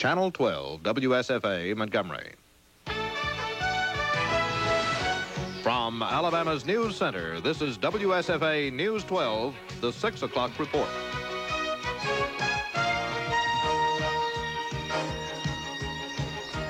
Channel 12, WSFA, Montgomery. From Alabama's News Center, this is WSFA News 12, the 6 o'clock report.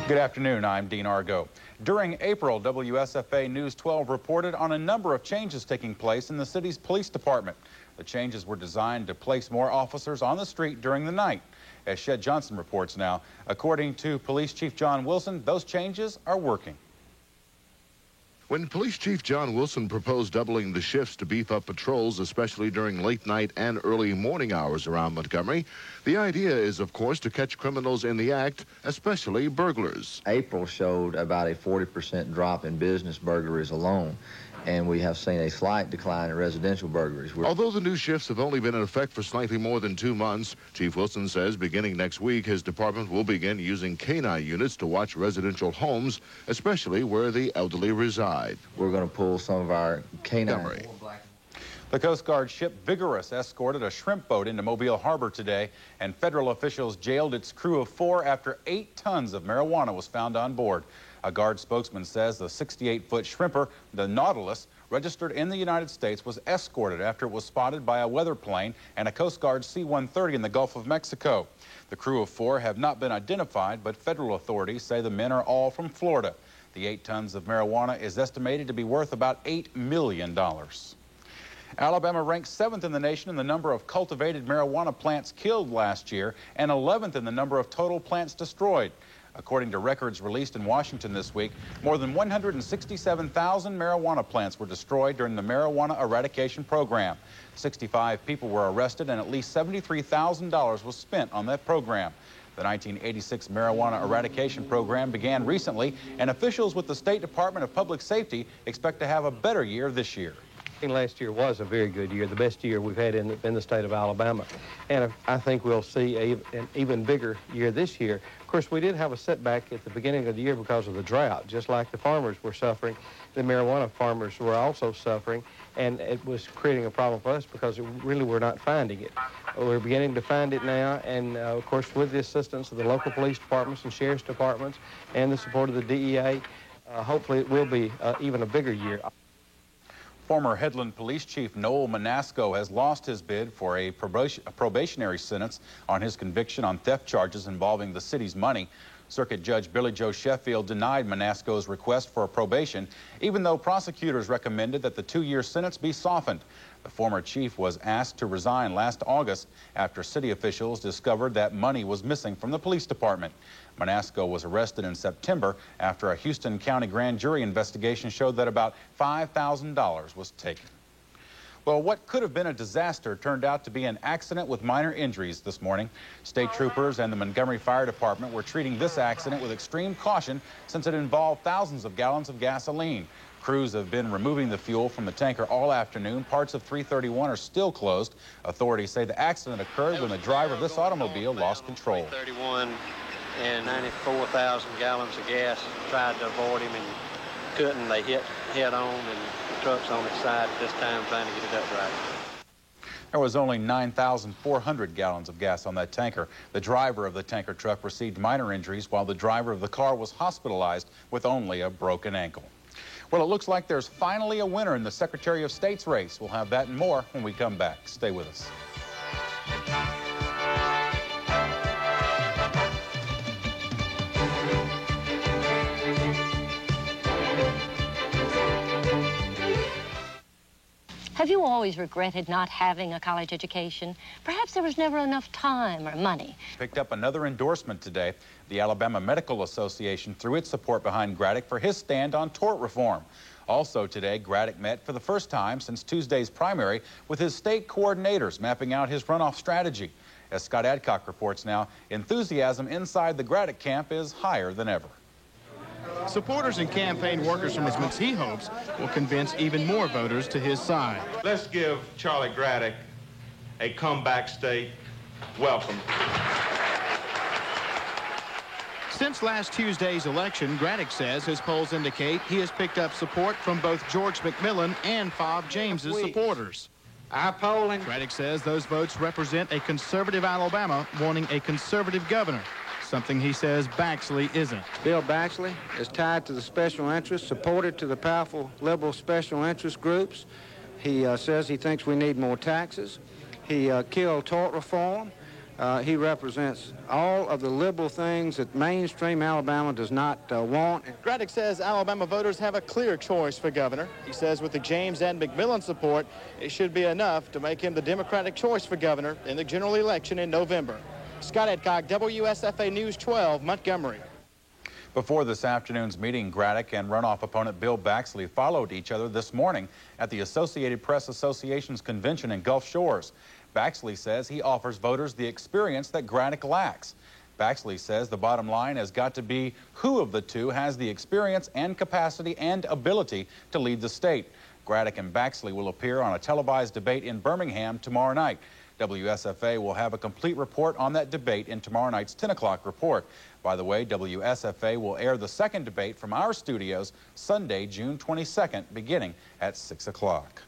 Good afternoon, I'm Dean Argo. During April, WSFA News 12 reported on a number of changes taking place in the city's police department. The changes were designed to place more officers on the street during the night. As Shed Johnson reports now, according to Police Chief John Wilson, those changes are working. When Police Chief John Wilson proposed doubling the shifts to beef up patrols, especially during late night and early morning hours around Montgomery, the idea is, of course, to catch criminals in the act, especially burglars. April showed about a 40% drop in business burglaries alone, and we have seen a slight decline in residential burglaries. Although the new shifts have only been in effect for slightly more than 2 months, Chief Wilson says beginning next week, his department will begin using canine units to watch residential homes, especially where the elderly reside. We're going to pull some of our canine... The Coast Guard ship Vigorous escorted a shrimp boat into Mobile Harbor today, and federal officials jailed its crew of 4 after 8 tons of marijuana was found on board. A Guard spokesman says the 68-foot shrimper, the Nautilus, registered in the United States, was escorted after it was spotted by a weather plane and a Coast Guard C-130 in the Gulf of Mexico. The crew of 4 have not been identified, but federal authorities say the men are all from Florida. The 8 tons of marijuana is estimated to be worth about $8 million. Alabama ranks 7th in the nation in the number of cultivated marijuana plants killed last year and 11th in the number of total plants destroyed. According to records released in Washington this week, more than 167,000 marijuana plants were destroyed during the marijuana eradication program. 65 people were arrested and at least $73,000 was spent on that program. The 1986 marijuana eradication program began recently, and officials with the State Department of Public Safety expect to have a better year this year. Last year was a very good year, the best year we've had in the state of Alabama. And I think we'll see an even bigger year this year. Of course, we did have a setback at the beginning of the year because of the drought. Just like the farmers were suffering, the marijuana farmers were also suffering, and it was creating a problem for us because really we're not finding it. We're beginning to find it now, and of course, with the assistance of the local police departments and sheriff's departments and the support of the DEA, hopefully it will be even a bigger year. Former Headland Police Chief Noel Manasco has lost his bid for a probationary sentence on his conviction on theft charges involving the city's money. Circuit Judge Billy Joe Sheffield denied Manasco's request for a probation, even though prosecutors recommended that the 2-year sentence be softened. The former chief was asked to resign last August after city officials discovered that money was missing from the police department. Manasco was arrested in September after a Houston County grand jury investigation showed that about $5,000 was taken. Well, what could have been a disaster turned out to be an accident with minor injuries this morning. State troopers and the Montgomery Fire Department were treating this accident with extreme caution since it involved thousands of gallons of gasoline. Crews have been removing the fuel from the tanker all afternoon. Parts of 331 are still closed. Authorities say the accident occurred when the driver of this automobile lost control. 331 and 94,000 gallons of gas. Tried to avoid him and couldn't. They hit head on, and the truck's on its side at this time trying to get it upright. There was only 9,400 gallons of gas on that tanker. The driver of the tanker truck received minor injuries, while the driver of the car was hospitalized with only a broken ankle. Well, it looks like there's finally a winner in the Secretary of State's race. We'll have that and more when we come back. Stay with us. Have you always regretted not having a college education? Perhaps there was never enough time or money. Picked up another endorsement today. The Alabama Medical Association threw its support behind Graddick for his stand on tort reform. Also today, Graddick met for the first time since Tuesday's primary with his state coordinators mapping out his runoff strategy. As Scott Adcock reports now, enthusiasm inside the Graddick camp is higher than ever. Supporters and campaign workers from his he hopes will convince even more voters to his side. Let's give Charlie Graddick a comeback state welcome. Since last Tuesday's election, Graddick says his polls indicate he has picked up support from both George McMillan and Fob James's supporters. Our polling. Graddick says those votes represent a conservative Alabama wanting a conservative governor. something he says Baxley isn't. Bill Baxley is tied to the special interests, supported to the powerful liberal special interest groups. He says he thinks we need more taxes. He killed tort reform. He represents all of the liberal things that mainstream Alabama does not want. Graddick says Alabama voters have a clear choice for governor. He says with the James and McMillan support, it should be enough to make him the Democratic choice for governor in the general election in November. Scott Adcock, WSFA News 12, Montgomery. Before this afternoon's meeting, Graddick and runoff opponent Bill Baxley followed each other this morning at the Associated Press Association's convention in Gulf Shores. Baxley says he offers voters the experience that Graddick lacks. Baxley says the bottom line has got to be who of the two has the experience and capacity and ability to lead the state. Graddick and Baxley will appear on a televised debate in Birmingham tomorrow night. WSFA will have a complete report on that debate in tomorrow night's 10 o'clock report. By the way, WSFA will air the second debate from our studios Sunday, June 22nd, beginning at 6 o'clock.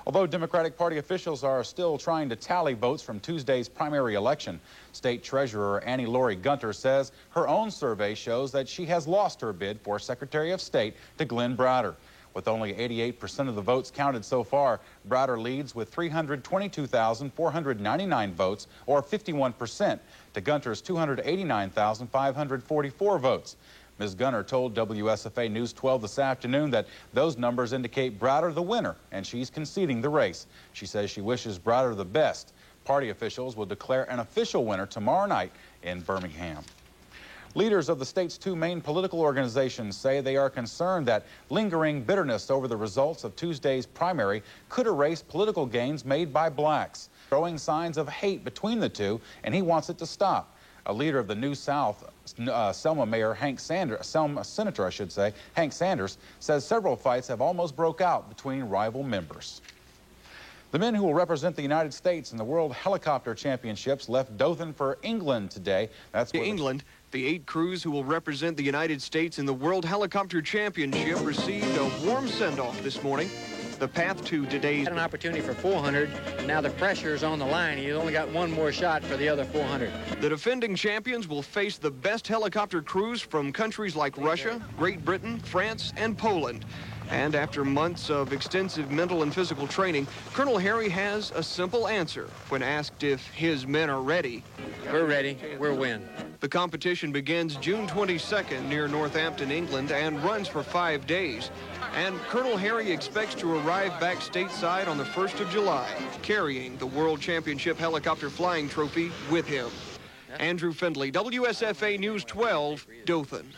Although Democratic Party officials are still trying to tally votes from Tuesday's primary election, State Treasurer Annie Laurie Gunter says her own survey shows that she has lost her bid for Secretary of State to Glenn Browder. With only 88% of the votes counted so far, Browder leads with 322,499 votes, or 51%, to Gunter's 289,544 votes. Ms. Gunter told WSFA News 12 this afternoon that those numbers indicate Browder the winner, and she's conceding the race. She says she wishes Browder the best. Party officials will declare an official winner tomorrow night in Birmingham. Leaders of the state's two main political organizations say they are concerned that lingering bitterness over the results of Tuesday's primary could erase political gains made by blacks, showing signs of hate between the two, and he wants it to stop. A leader of the New South, Selma Senator, Hank Sanders, says several fights have almost broke out between rival members. The men who will represent the United States in the World Helicopter Championships left Dothan for England today. That's where England. The 8 crews who will represent the United States in the World Helicopter Championship received a warm send-off this morning. The path to today's... Had an opportunity for 400. Now the pressure is on the line. He's only got one more shot for the other 400. The defending champions will face the best helicopter crews from countries like Russia, Great Britain, France, and Poland. And after months of extensive mental and physical training, Colonel Harry has a simple answer when asked if his men are ready. We're ready. We'll win. The competition begins June 22nd near Northampton, England, and runs for 5 days. And Colonel Harry expects to arrive back stateside on the 1st of July, carrying the World Championship Helicopter Flying Trophy with him. Andrew Findlay, WSFA News 12, Dothan.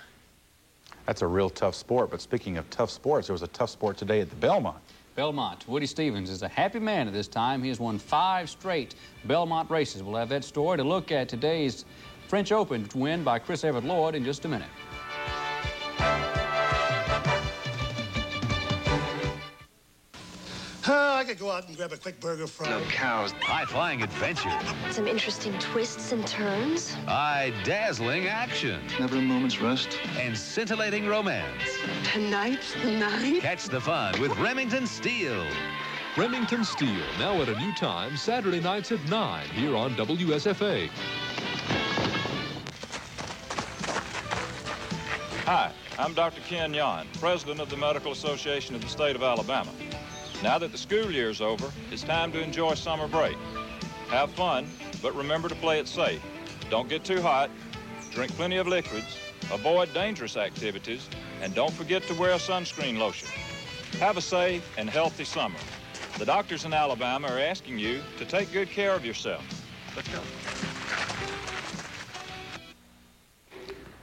That's a real tough sport, but speaking of tough sports, there was a tough sport today at the Belmont. Belmont. Woody Stevens is a happy man at this time. He has won 5 straight Belmont races. We'll have that story to look at today's French Open win by Chris Everett Lloyd in just a minute. I could go out and grab a quick burger from... No cows. High-flying adventure. Some interesting twists and turns. Eye-dazzling action. Never a moment's rest. And scintillating romance. Tonight's the night. Catch the fun with Remington Steele. Remington Steele, now at a new time, Saturday nights at 9, here on WSFA. Hi, I'm Dr. Ken Yon, President of the Medical Association of the State of Alabama. Now that the school year's over, it's time to enjoy summer break. Have fun, but remember to play it safe. Don't get too hot, drink plenty of liquids, avoid dangerous activities, and don't forget to wear a sunscreen lotion. Have a safe and healthy summer. The doctors in Alabama are asking you to take good care of yourself. Let's go.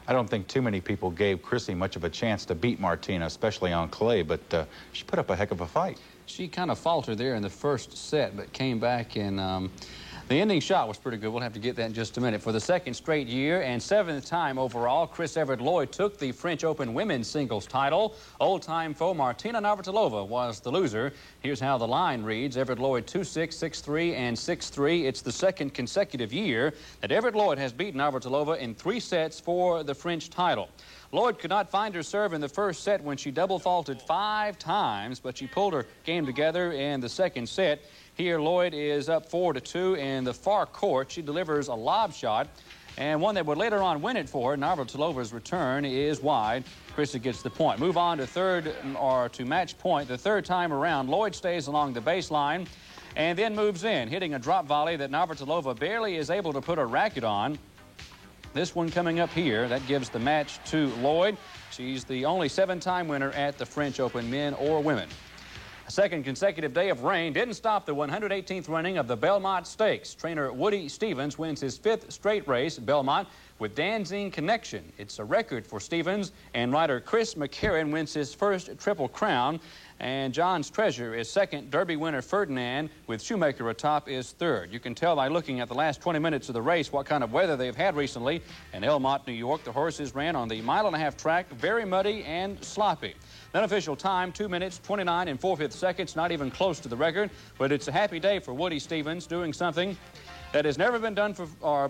I don't think too many people gave Chrissy much of a chance to beat Martina, especially on clay, but she put up a heck of a fight. She kind of faltered there in the first set, but came back and the ending shot was pretty good. We'll have to get that in just a minute. For the second straight year and 7th time overall, Chris Everett Lloyd took the French Open women's singles title. Old-time foe Martina Navratilova was the loser. Here's how the line reads. Everett Lloyd 2-6, 6-3, and 6-3. It's the second consecutive year that Everett Lloyd has beaten Navratilova in 3 sets for the French title. Lloyd could not find her serve in the first set when she double faulted 5 times, but she pulled her game together in the second set. Here, Lloyd is up 4-2 in the far court. She delivers a lob shot, And one that would later on win it for Navratilovan's return is wide. Chrissy gets the point. Move on to third, or to match point. The third time around, Lloyd stays along the baseline and then moves in, hitting a drop volley that Navratilova barely is able to put a racket on. This one coming up here, that gives the match to Lloyd. She's the only 7-time winner at the French Open, men or women. A second consecutive day of rain didn't stop the 118th running of the Belmont Stakes. Trainer Woody Stevens wins his 5th straight race, Belmont, with Dancing Connection. It's a record for Stevens, and rider Chris McCarron wins his first Triple Crown. And John's Treasure is second. Derby winner Ferdinand, with Shoemaker atop, is third. You can tell by looking at the last 20 minutes of the race what kind of weather they've had recently. In Elmont, New York, the horses ran on the 1.5-mile track, very muddy and sloppy. Unofficial time, 2 minutes, 29 and 4/5 seconds, not even close to the record. But it's a happy day for Woody Stevens, doing something that has never been done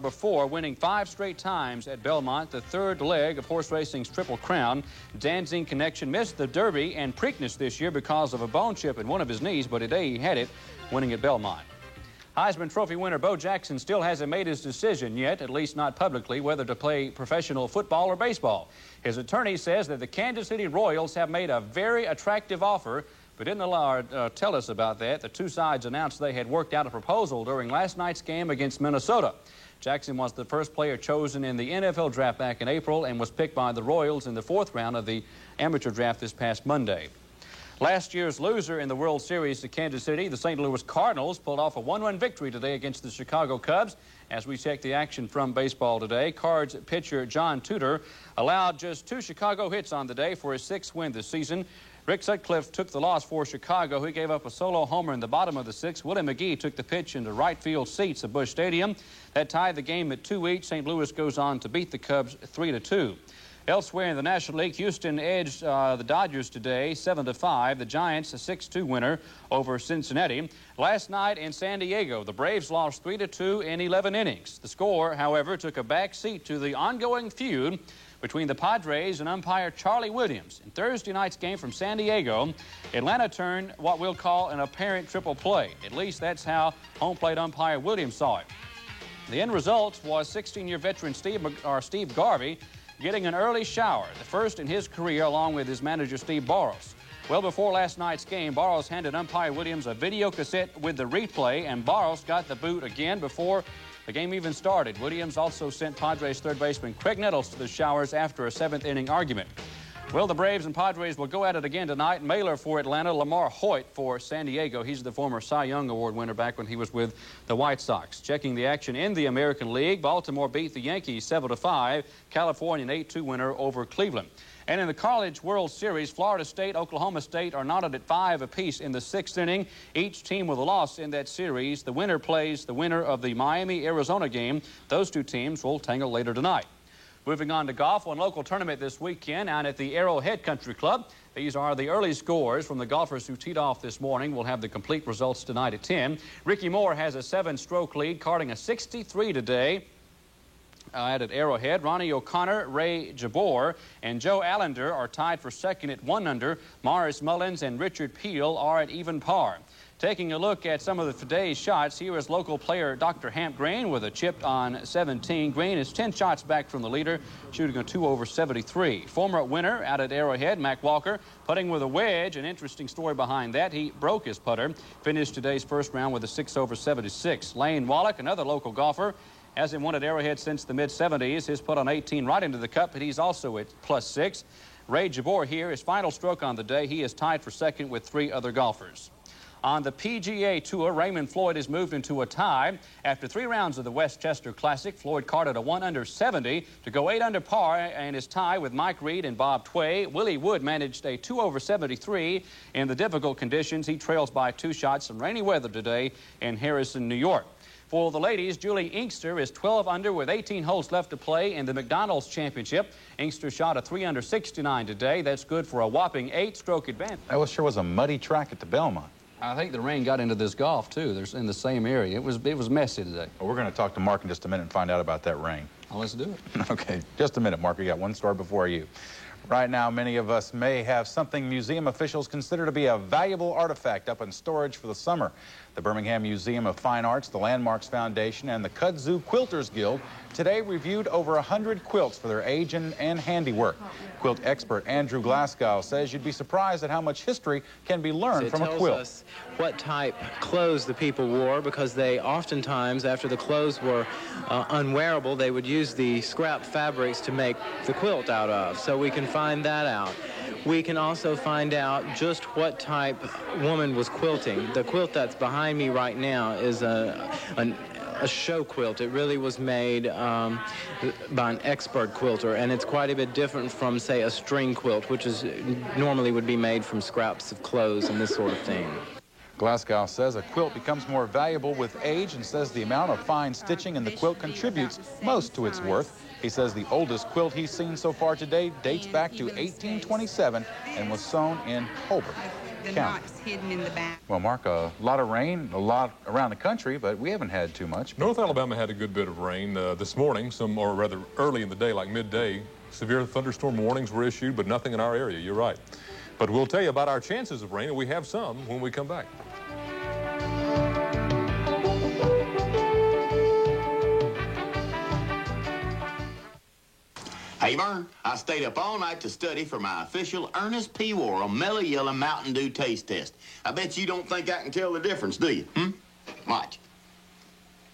before, winning 5 straight times at Belmont, the third leg of horse racing's Triple Crown. Dancing Connection missed the Derby and Preakness this year because of a bone chip in one of his knees, but today he had it, winning at Belmont. Heisman Trophy winner Bo Jackson still hasn't made his decision yet, at least not publicly, whether to play professional football or baseball. His attorney says that the Kansas City Royals have made a very attractive offer, but didn't tell us about that. The two sides announced they had worked out a proposal during last night's game against Minnesota. Jackson was the first player chosen in the NFL draft back in April and was picked by the Royals in the 4th round of the amateur draft this past Monday. Last year's loser in the World Series to Kansas City, the St. Louis Cardinals, pulled off a 1-1 victory today against the Chicago Cubs. As we check the action from baseball today, Cards pitcher John Tudor allowed just 2 Chicago hits on the day for his 6th win this season. Rick Sutcliffe took the loss for Chicago. He gave up a solo homer in the bottom of the 6th. Willie McGee took the pitch into right field seats at Busch Stadium. That tied the game at 2 each. St. Louis goes on to beat the Cubs 3-2. Elsewhere in the National League, Houston edged the Dodgers today 7-5. The Giants a 6-2 winner over Cincinnati. Last night in San Diego, the Braves lost 3-2 in 11 innings. The score, however, took a back seat to the ongoing feud between the Padres and umpire Charlie Williams. In Thursday night's game from San Diego, Atlanta turned what we'll call an apparent triple play. At least that's how home plate umpire Williams saw it. The end result was 16-year veteran Steve Garvey getting an early shower, the first in his career, along with his manager Steve Boros. Well, before last night's game, Boros handed umpire Williams a video cassette with the replay, and Boros got the boot again before the game even started. Williams also sent Padres third baseman Craig Nettles to the showers after a 7th-inning argument. Well, the Braves and Padres will go at it again tonight. Mailer for Atlanta, Lamar Hoyt for San Diego. He's the former Cy Young Award winner back when he was with the White Sox. Checking the action in the American League, Baltimore beat the Yankees 7-5. California an 8-2 winner over Cleveland. And in the College World Series, Florida State, Oklahoma State are knotted at 5 apiece in the 6th inning. Each team with a loss in that series. The winner plays the winner of the Miami-Arizona game. Those two teams will tangle later tonight. Moving on to golf, one local tournament this weekend out at the Arrowhead Country Club. These are the early scores from the golfers who teed off this morning. We'll have the complete results tonight at 10. Ricky Moore has a 7-stroke lead, carding a 63 today out at Arrowhead. Ronnie O'Connor, Ray Jabor, and Joe Allender are tied for second at 1 under. Morris Mullins and Richard Peel are at even par. Taking a look at some of today's shots, here is local player Dr. Hamp Green with a chip on 17. Green is 10 shots back from the leader, shooting a 2 over 73. Former winner out at Arrowhead, Mac Walker, putting with a wedge. An interesting story behind that. He broke his putter, finished today's first round with a 6 over 76. Lane Wallach, another local golfer, hasn't won at Arrowhead since the mid-70s. His put on 18 right into the cup, but he's also at +6. Ray Jabor here, his final stroke on the day. He is tied for second with 3 other golfers. On the PGA Tour, Raymond Floyd has moved into a tie. After 3 rounds of the Westchester Classic, Floyd carded a 1 under 70 to go 8 under par and is tied with Mike Reed and Bob Tway. Willie Wood managed a 2 over 73 in the difficult conditions. He trails by 2 shots. Some rainy weather today in Harrison, New York. For the ladies, Julie Inkster is 12 under with 18 holes left to play in the McDonald's Championship. Inkster shot a 3 under 69 today. That's good for a whopping 8-stroke advantage. That sure was a muddy track at the Belmont. I think the rain got into this golf, too. They're in the same area. It was messy today. Well, we're going to talk to Mark in just a minute and find out about that rain. Well, let's do it. Okay, just a minute, Mark. We got one story before you. Right now, many of us may have something museum officials consider to be a valuable artifact up in storage for the summer. The Birmingham Museum of Fine Arts, the Landmarks Foundation, and the Kudzu Quilters Guild today reviewed over 100 quilts for their age and handiwork. Quilt expert Andrew Glasgow says you'd be surprised at how much history can be learned from a quilt. It tells us what type clothes the people wore, because they oftentimes, after the clothes were unwearable, they would use the scrap fabrics to make the quilt out of. So we can find that out. We can also find out just what type woman was quilting. The quilt that's behind me right now is a show quilt. It really was made by an expert quilter, and it's quite a bit different from, say, a string quilt, which is normally would be made from scraps of clothes and this sort of thing. Glasgow says a quilt becomes more valuable with age and says the amount of fine stitching in the quilt contributes most to its worth. He says the oldest quilt he's seen so far today dates back to 1827 and was sewn in Holbrook County. Hidden in the back. Well, Mark, a lot of rain, a lot around the country, but we haven't had too much. North Alabama had a good bit of rain this morning, or rather early in the day, like midday. Severe thunderstorm warnings were issued, but nothing in our area, you're right. But we'll tell you about our chances of rain, and we have some when we come back. Hey, Vern, I stayed up all night to study for my official Ernest P. Worrell Mellow Yellow Mountain Dew taste test. I bet you don't think I can tell the difference, do you? Watch.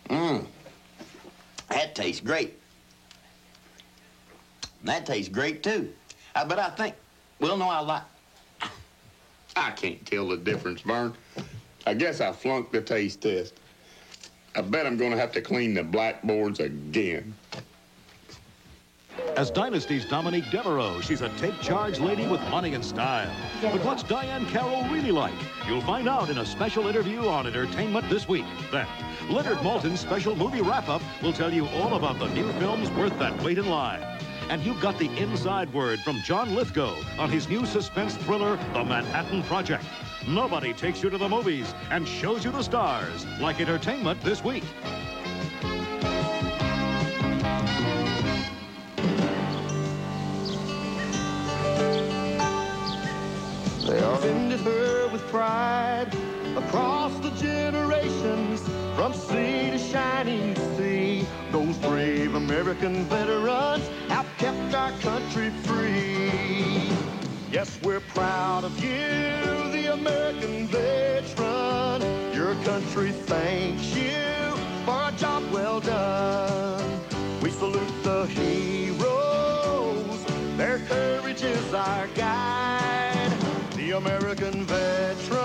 That tastes great. That tastes great, too. But I think, well, no, I can't tell the difference, Vern. I guess I flunked the taste test. I bet I'm going to have to clean the blackboards again. As Dynasty's Dominique Devereaux, she's a take-charge lady with money and style. But what's Diane Carroll really like? You'll find out in a special interview on Entertainment This Week. Then, Leonard Maltin's special movie wrap-up will tell you all about the new films worth that wait in line. And you got the inside word from John Lithgow on his new suspense thriller, The Manhattan Project. Nobody takes you to the movies and shows you the stars like Entertainment This Week. They offended her with pride across the generations, from sea to shining sea. Those brave American veterans have kept our country free. Yes, we're proud of you, the American veteran. Your country thanks you for a job well done. We salute the heroes, their courage is our guide. The American veteran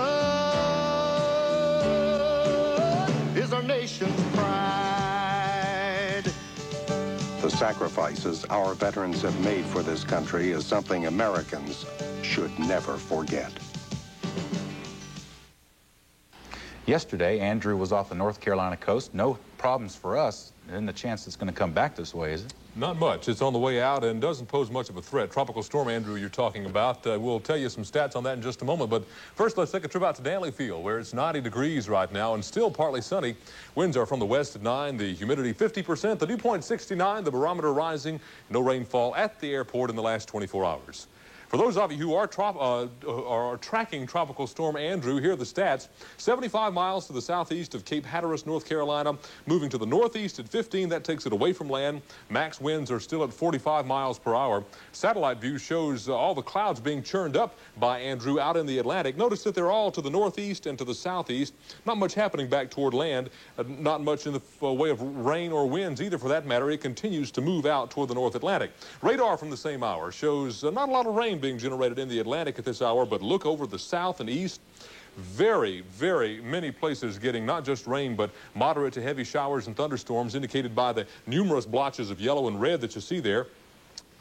is our nation's pride. The sacrifices our veterans have made for this country is something Americans should never forget. Yesterday, Andrew was off the North Carolina coast. No problems for us. Isn't the chance it's going to come back this way, is it? Not much. It's on the way out and doesn't pose much of a threat. Tropical storm Andrew you're talking about. We'll tell you some stats on that in just a moment. But first, let's take a trip out to Danley Field, where it's 90 degrees right now and still partly sunny. Winds are from the west at 9, the humidity 50%, the dew point 69, the barometer rising. No rainfall at the airport in the last 24 hours. For those of you who are tracking Tropical Storm Andrew, here are the stats. 75 miles to the southeast of Cape Hatteras, North Carolina, moving to the northeast at 15. That takes it away from land. Max winds are still at 45 miles per hour. Satellite view shows all the clouds being churned up by Andrew out in the Atlantic. Notice that they're all to the northeast and to the southeast. Not much happening back toward land. Not much in the way of rain or winds either, for that matter. It continues to move out toward the North Atlantic. Radar from the same hour shows not a lot of rain being generated in the Atlantic at this hour, but look over the south and east. Very, very many places getting not just rain, but moderate to heavy showers and thunderstorms, indicated by the numerous blotches of yellow and red that you see there.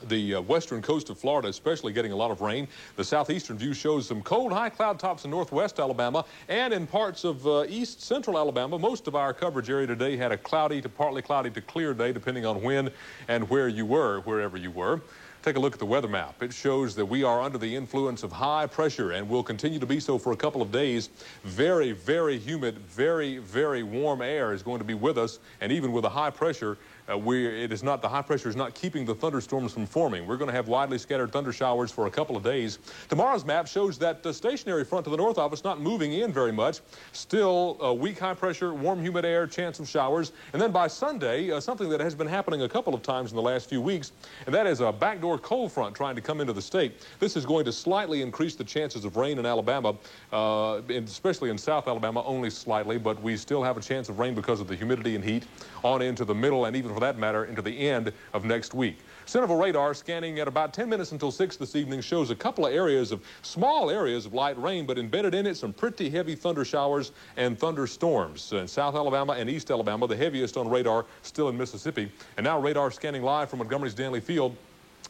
The western coast of Florida especially getting a lot of rain. The southeastern view shows some cold high cloud tops in northwest Alabama and in parts of east central Alabama. Most of our coverage area today had a cloudy to partly cloudy to clear day, depending on when and where you were, wherever you were. Take a look at the weather map. It shows that we are under the influence of high pressure and will continue to be so for a couple of days. Very, very humid, very, very warm air is going to be with us, and even with a high pressure, the high pressure is not keeping the thunderstorms from forming. We're going to have widely scattered thunder showers for a couple of days. Tomorrow's map shows that the stationary front to the north of us not moving in very much. Still weak high pressure, warm humid air, chance of showers. And then by Sunday, something that has been happening a couple of times in the last few weeks, and that is a backdoor cold front trying to come into the state. This is going to slightly increase the chances of rain in Alabama, especially in South Alabama, only slightly, but we still have a chance of rain because of the humidity and heat on into the middle and even for that matter into the end of next week. Central radar scanning at about 10 minutes until 6 this evening shows a couple of small areas of light rain, but embedded in it some pretty heavy thunder showers and thunderstorms in South Alabama and East Alabama, the heaviest on radar still in Mississippi. And now radar scanning live from Montgomery's Danley Field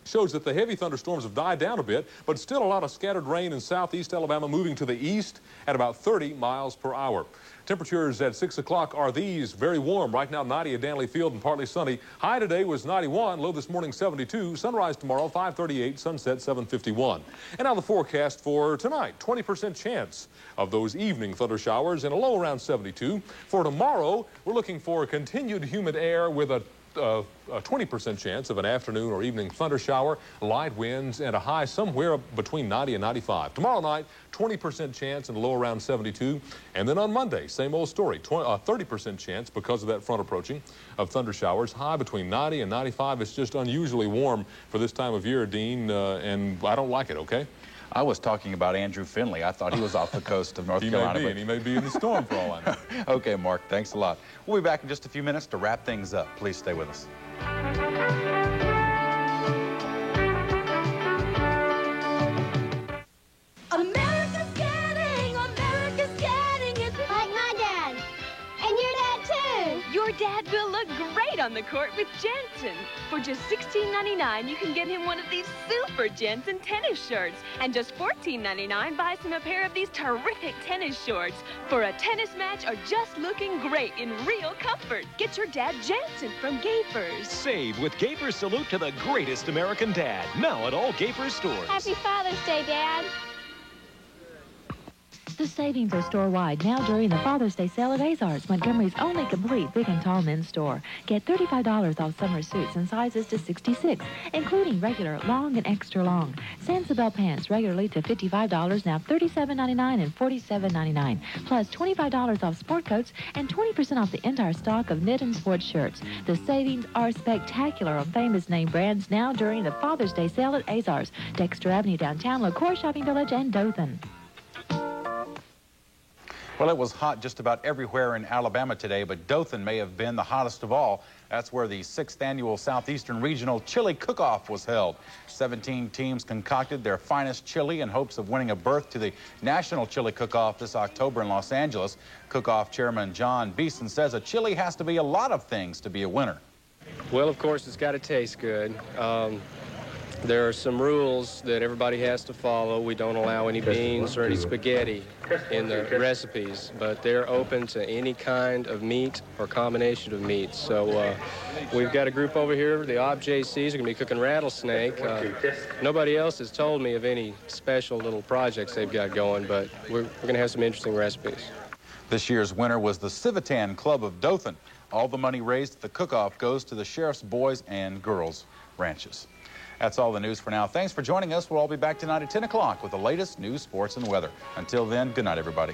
shows that the heavy thunderstorms have died down a bit, but still a lot of scattered rain in southeast Alabama moving to the east at about 30 miles per hour. Temperatures at 6 o'clock are these: very warm right now, 90 at Danley Field and partly sunny. High today was 91, low this morning 72. Sunrise tomorrow 5:38, sunset 7:51. And now the forecast for tonight: 20% chance of those evening thunder showers and a low around 72. For tomorrow, we're looking for continued humid air with a 20% chance of an afternoon or evening thunder shower, light winds, and a high somewhere between 90 and 95. Tomorrow night, 20% chance and a low around 72. And then on Monday, same old story, 30% chance because of that front approaching of thunder showers, high between 90 and 95. It's just unusually warm for this time of year, Dean, and I don't like it, okay? I was talking about Andrew Finley. I thought he was off the coast of North Carolina. He may be in the storm for all I know. Okay, Mark, thanks a lot. We'll be back in just a few minutes to wrap things up. Please stay with us. America's getting it like my dad. And your dad, too. Your dad will look great on the court with Jensen. For just $16.99, you can get him one of these super Jensen tennis shirts. And just $14.99 buys him a pair of these terrific tennis shorts for a tennis match or just looking great in real comfort. Get your dad Jensen from Gapers. Save with Gapers Salute to the greatest American dad. Now at all Gapers stores. Happy Father's Day, Dad. The savings are store-wide now during the Father's Day sale at Azars, Montgomery's only complete big and tall men's store. Get $35 off summer suits in sizes to 66, including regular, long, and extra long. Sansabelle pants regularly to $55, now $37.99 and $47.99. Plus $25 off sport coats and 20% off the entire stock of knit and sports shirts. The savings are spectacular on famous name brands now during the Father's Day sale at Azars, Dexter Avenue downtown, LaCour Shopping Village, and Dothan. Well, it was hot just about everywhere in Alabama today, but Dothan may have been the hottest of all. That's where the 6th annual Southeastern Regional Chili Cook-Off was held. 17 teams concocted their finest chili in hopes of winning a berth to the National Chili Cook-Off this October in Los Angeles. Cook-Off Chairman John Beeson says a chili has to be a lot of things to be a winner. Well, of course, it's got to taste good. There are some rules that everybody has to follow. We don't allow any beans or any spaghetti in the recipes, but they're open to any kind of meat or combination of meats. So we've got a group over here, the OBJCs, are going to be cooking rattlesnake. Nobody else has told me of any special little projects they've got going, but we're going to have some interesting recipes. This year's winner was the Civitan Club of Dothan. All the money raised at the cook-off goes to the Sheriff's Boys and Girls Ranches. That's all the news for now. Thanks for joining us. We'll all be back tonight at 10 o'clock with the latest news, sports, and weather. Until then, good night, everybody.